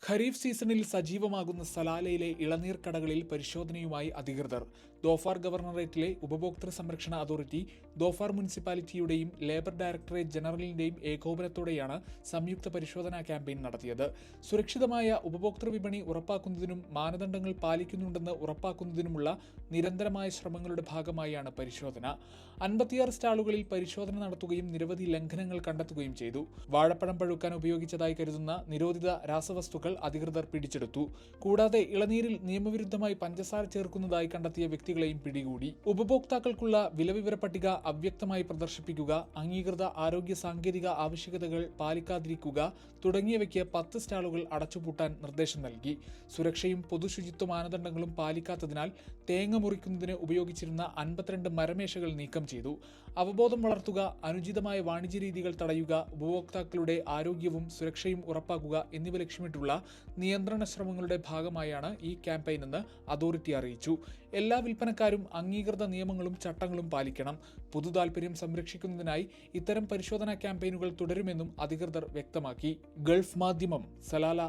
ഖരീഫ് സീസണിൽ സജീവമാകുന്ന സലാലയിലെ ഇളനീർ കടകളിൽ പരിശോധനയുമായി അധികൃതർ. ദോഫാർ ഗവർണറേറ്റിലെ ഉപഭോക്തൃ സംരക്ഷണ അതോറിറ്റി, ദോഫാർ മുനിസിപ്പാലിറ്റിയുടെയും ലേബർ ഡയറക്ടറേറ്റ് ജനറലിന്റെയും ഏകോപനത്തോടെയാണ് സംയുക്ത പരിശോധനാ ക്യാമ്പയിൻ നടത്തിയത്. സുരക്ഷിതമായ ഉപഭോക്തൃ വിപണി ഉറപ്പാക്കുന്നതിനും മാനദണ്ഡങ്ങൾ പാലിക്കുന്നുണ്ടെന്ന് ഉറപ്പാക്കുന്നതിനുമുള്ള നിരന്തരമായ ശ്രമങ്ങളുടെ ഭാഗമായാണ് പരിശോധന. 56 സ്റ്റാളുകളിൽ പരിശോധന നടത്തുകയും നിരവധി ലംഘനങ്ങൾ കണ്ടെത്തുകയും ചെയ്തു. വാഴപ്പഴം പഴുക്കാൻ ഉപയോഗിച്ചതായി കരുതുന്ന നിരോധിത രാസവസ്തുക്കൾ അധികൃതർ പിടിച്ചെടുത്തു. കൂടാതെ ഇളനീരിൽ നിയമവിരുദ്ധമായി പഞ്ചസാര ചേർക്കുന്നതായി കണ്ടെത്തിയ വ്യക്തികളെയും പിടികൂടി. ഉപഭോക്താക്കൾക്കുള്ള വിലവിവര പട്ടിക അവ്യക്തമായി പ്രദർശിപ്പിക്കുക, അംഗീകൃത ആരോഗ്യ സാങ്കേതിക ആവശ്യകതകൾ പാലിക്കാതിരിക്കുക തുടങ്ങിയവയ്ക്ക് 10 സ്റ്റാളുകൾ അടച്ചുപൂട്ടാൻ നിർദ്ദേശം നൽകി. സുരക്ഷയും പൊതുശുചിത്വ മാനദണ്ഡങ്ങളും പാലിക്കാത്തതിനാൽ തേങ്ങ മുറിക്കുന്നതിന് ഉപയോഗിച്ചിരുന്ന 52 മരമേശകൾ നീക്കം ചെയ്തു. അവബോധം വളർത്തുക, അനുചിതമായ വാണിജ്യ രീതികൾ തടയുക, ഉപഭോക്താക്കളുടെ ആരോഗ്യവും സുരക്ഷയും ഉറപ്പാക്കുക എന്നിവ ലക്ഷ്യമിട്ടുള്ള നിയന്ത്രണ ശ്രമങ്ങളുടെ ഭാഗമായാണ് ഈ ക്യാമ്പയിനെന്ന് അതോറിറ്റി അറിയിച്ചു. എല്ലാ വിൽപ്പനക്കാരും അംഗീകൃത നിയമങ്ങളും ചട്ടങ്ങളും പാലിക്കണം. പൊതുതാൽപര്യം സംരക്ഷിക്കുന്നതിനായി ഇത്തരം പരിശോധനാ ക്യാമ്പയിനുകൾ തുടരുമെന്നും അധികൃതർ വ്യക്തമാക്കി. ഗൾഫ് മാധ്യമം, സലാല.